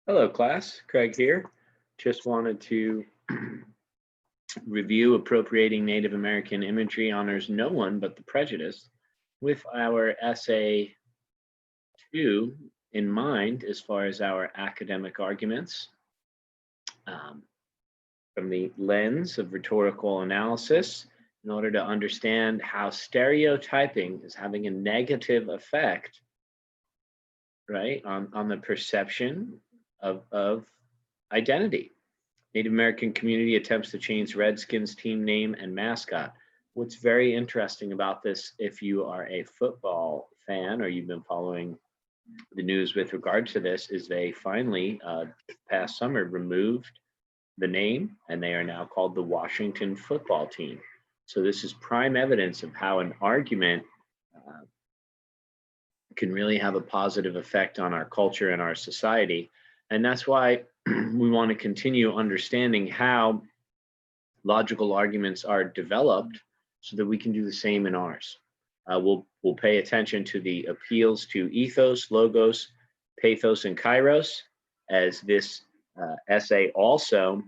Hello, class. Craig here. Just wanted to review appropriating Native American imagery honors no one but the prejudice with our essay 2 in mind as far as our academic arguments um, from the lens of rhetorical analysis in order to understand how stereotyping is having a negative effect, right, on the perception of identity. Native American community attempts to change Redskins team name and mascot. What's very interesting about this, if you are a football fan or you've been following the news with regard to this, is they finally, past summer, removed the name and they are now called the Washington football team. So this is prime evidence of how an argument uh, can really have a positive effect on our culture and our society. And that's why we want to continue understanding how logical arguments are developed so that we can do the same in ours. We'll pay attention to the appeals to ethos, logos, pathos, and kairos, as this essay also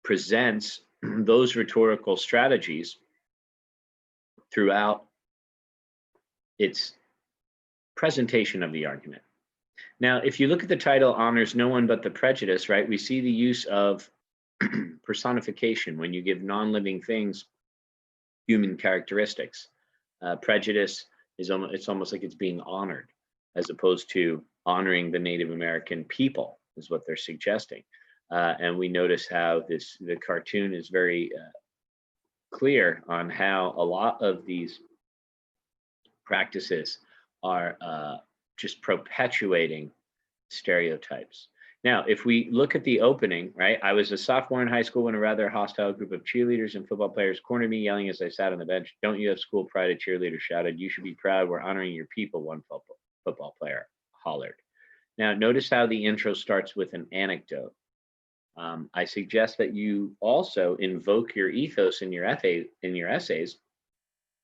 presents those rhetorical strategies throughout its presentation of the argument. Now, if you look at the title, honors no one but the prejudice, right? We see the use of personification when you give non-living things human characteristics. Prejudice is it's almost like it's being honored, as opposed to honoring the Native American people, is what they're suggesting. And we notice how the cartoon is very clear on how a lot of these practices are just perpetuating stereotypes. Now, if we look at the opening, right, I was a sophomore in high school when a rather hostile group of cheerleaders and football players cornered me, yelling as I sat on the bench, "Don't you have school pride?" A cheerleader shouted. "You should be proud. We're honoring your people," one football player hollered. Now, notice how the intro starts with an anecdote. I suggest that you also invoke your ethos in your essays,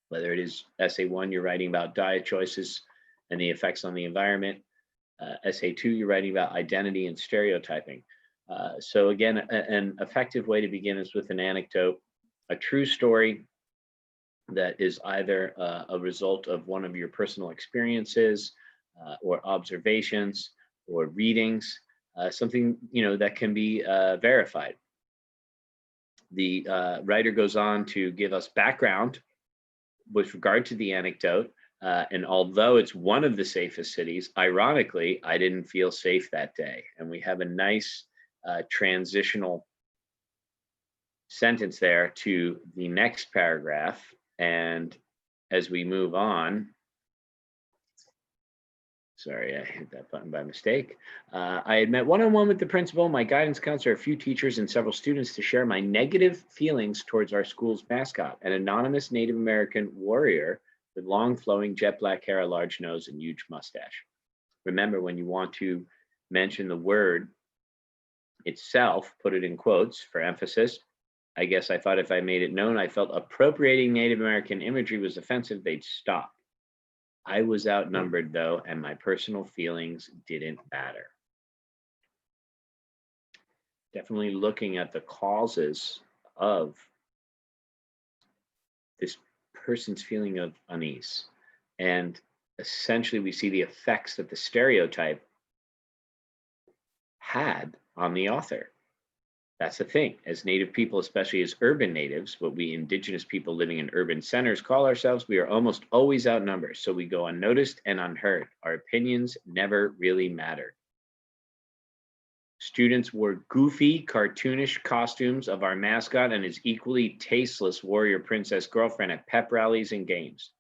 whether it is essay 1, you're writing about diet choices and the effects on the environment. Essay 2, you're writing about identity and stereotyping. So again, an effective way to begin is with an anecdote, a true story that is either a result of one of your personal experiences or observations or readings, something that can be verified. The writer goes on to give us background with regard to the anecdote. And although it's one of the safest cities, ironically, I didn't feel safe that day. And we have a nice transitional sentence there to the next paragraph. And as we move on, sorry, I hit that button by mistake. I had met one-on-one with the principal, my guidance counselor, a few teachers, and several students to share my negative feelings towards our school's mascot, an anonymous Native American warrior with long flowing jet black hair, a large nose, and huge mustache. Remember, when you want to mention the word itself, put it in quotes for emphasis. I guess I thought if I made it known I felt appropriating Native American imagery was offensive, they'd stop. I was outnumbered though, and my personal feelings didn't matter. Definitely looking at the causes of this person's feeling of unease. And essentially, we see the effects that the stereotype had on the author. That's the thing. As Native people, especially as urban natives, what we Indigenous people living in urban centers call ourselves, we are almost always outnumbered. So we go unnoticed and unheard. Our opinions never really matter. Students wore goofy, cartoonish costumes of our mascot and his equally tasteless warrior princess girlfriend at pep rallies and games.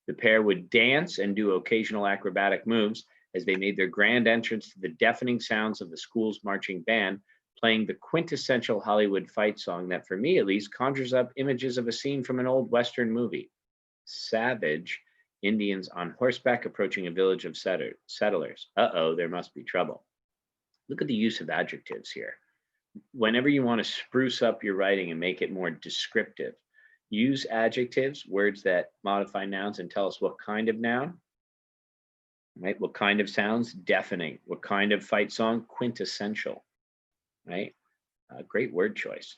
The pair would dance and do occasional acrobatic moves as they made their grand entrance to the deafening sounds of the school's marching band, playing the quintessential Hollywood fight song that, for me at least, conjures up images of a scene from an old Western movie. Savage Indians on horseback approaching a village of settlers. Uh-oh, there must be trouble. Look at the use of adjectives here. Whenever you want to spruce up your writing and make it more descriptive, use adjectives, words that modify nouns and tell us what kind of noun. right? What kind of sounds? Deafening. What kind of fight song? Quintessential, right? Great word choice.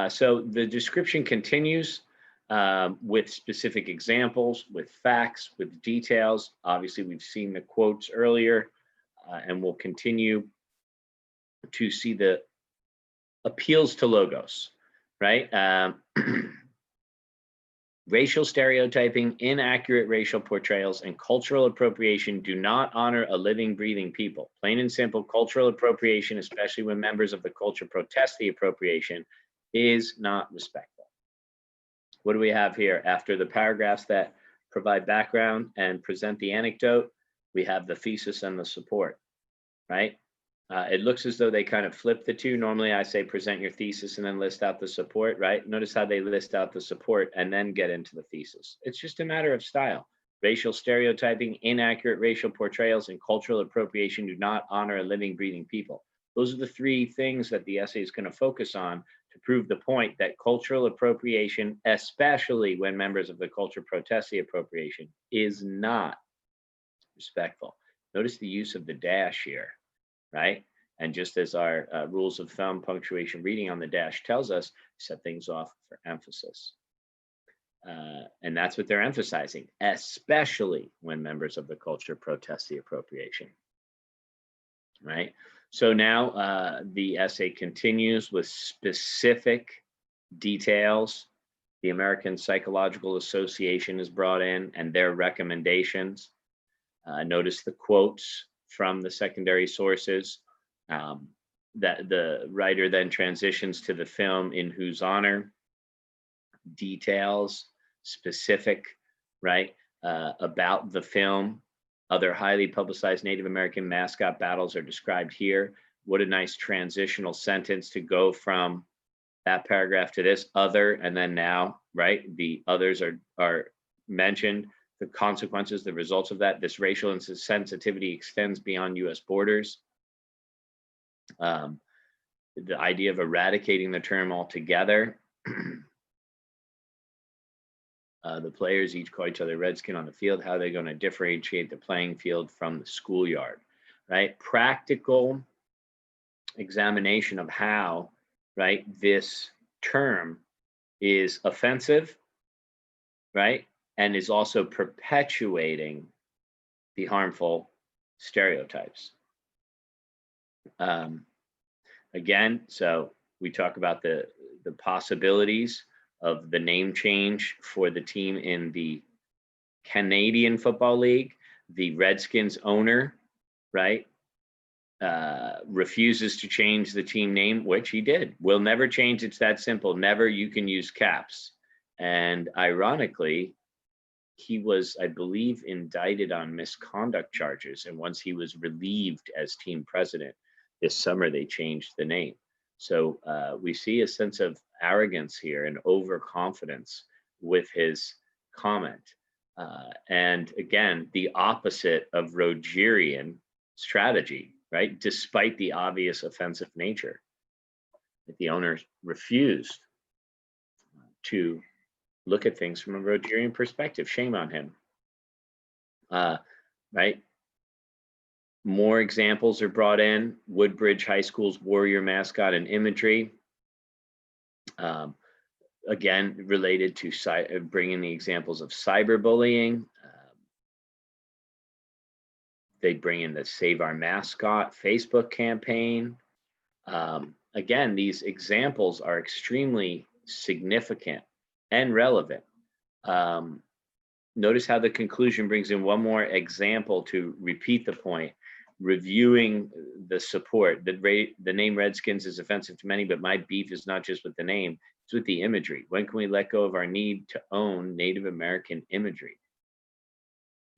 So the description continues with specific examples, with facts, with details. Obviously, we've seen the quotes earlier, and we'll continue to see the appeals to logos, right? Racial stereotyping, inaccurate racial portrayals, and cultural appropriation do not honor a living, breathing people. Plain and simple, cultural appropriation, especially when members of the culture protest the appropriation, is not respectful. What do we have here? After the paragraphs that provide background and present the anecdote, we have the thesis and the support, right? It looks as though they kind of flip the two. Normally I say present your thesis and then list out the support, right? Notice how they list out the support and then get into the thesis. It's just a matter of style. Racial stereotyping, inaccurate racial portrayals, and cultural appropriation do not honor a living, breathing people. Those are the three things that the essay is going to focus on to prove the point that cultural appropriation, especially when members of the culture protest the appropriation, is not respectful. Notice the use of the dash here, right? And just as our rules of thumb, punctuation reading on the dash tells us, set things off for emphasis. And that's what they're emphasizing, especially when members of the culture protest the appropriation, right? So now the essay continues with specific details. The American Psychological Association is brought in and their recommendations. Notice the quotes from the secondary sources. That the writer then transitions to the film in whose honor, details specific, right, about the film. Other highly publicized Native American mascot battles are described here. What a nice transitional sentence to go from that paragraph to this other, and then now, right, the others are mentioned. The consequences, the results of that. This racial insensitivity extends beyond U.S. borders. The idea of eradicating the term altogether. The players each call each other Redskin on the field. How are they going to differentiate the playing field from the schoolyard, right? Practical examination of how, right, this term is offensive, right, and is also perpetuating the harmful stereotypes. Again, so we talk about the possibilities of the name change for the team in the Canadian Football League. The Redskins owner, right, refuses to change the team name, which he did. Will never change. It's that simple. Never. You can use caps. And ironically, he was, I believe, indicted on misconduct charges. And once he was relieved as team president this summer, they changed the name. So we see a sense of arrogance here and overconfidence with his comment. And again, the opposite of Rogerian strategy, right? Despite the obvious offensive nature, the owners refused to look at things from a Rogerian perspective. Shame on him, right? More examples are brought in. Woodbridge High School's warrior mascot and imagery. Again, related to bringing the examples of cyberbullying. They bring in the Save Our Mascot Facebook campaign. Again, these examples are extremely significant and relevant. Notice how the conclusion brings in one more example to repeat the point, reviewing the support. The name Redskins is offensive to many, but my beef is not just with the name, it's with the imagery. When can we let go of our need to own Native American imagery,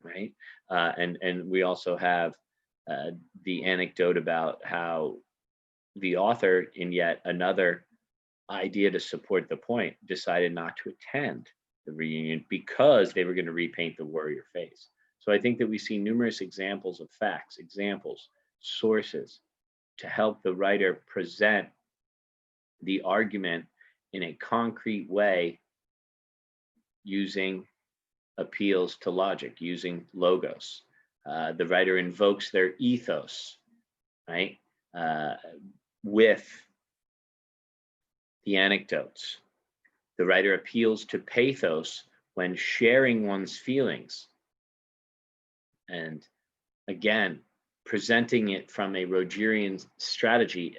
right? And we also have the anecdote about how the author, in yet another idea to support the point, decided not to attend the reunion because they were going to repaint the warrior face. So I think that we see numerous examples of facts, examples, sources to help the writer present the argument in a concrete way using appeals to logic, using logos. The writer invokes their ethos, right, with the anecdotes. The writer appeals to pathos when sharing one's feelings. And again, presenting it from a Rogerian strategy,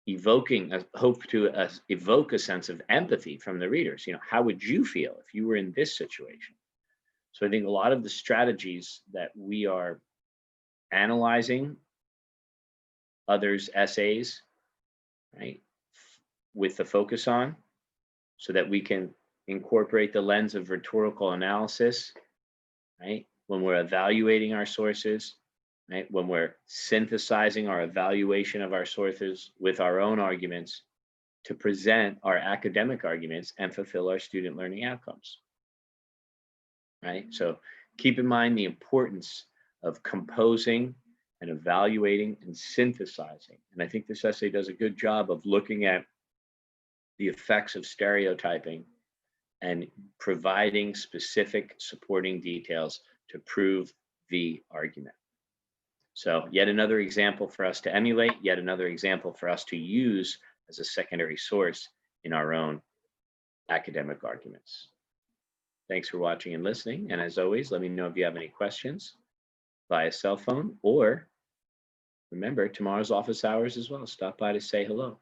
evoking a hope to evoke a sense of empathy from the readers. How would you feel if you were in this situation? So I think a lot of the strategies that we are analyzing others' essays, right, with the focus on, so that we can incorporate the lens of rhetorical analysis, right, when we're evaluating our sources, right, when we're synthesizing our evaluation of our sources with our own arguments to present our academic arguments and fulfill our student learning outcomes, right? So keep in mind the importance of composing and evaluating and synthesizing. And I think this essay does a good job of looking at the effects of stereotyping and providing specific supporting details to prove the argument. So yet another example for us to emulate, yet another example for us to use as a secondary source in our own academic arguments. Thanks for watching and listening. And as always, let me know if you have any questions via cell phone, or remember tomorrow's office hours as well. Stop by to say hello.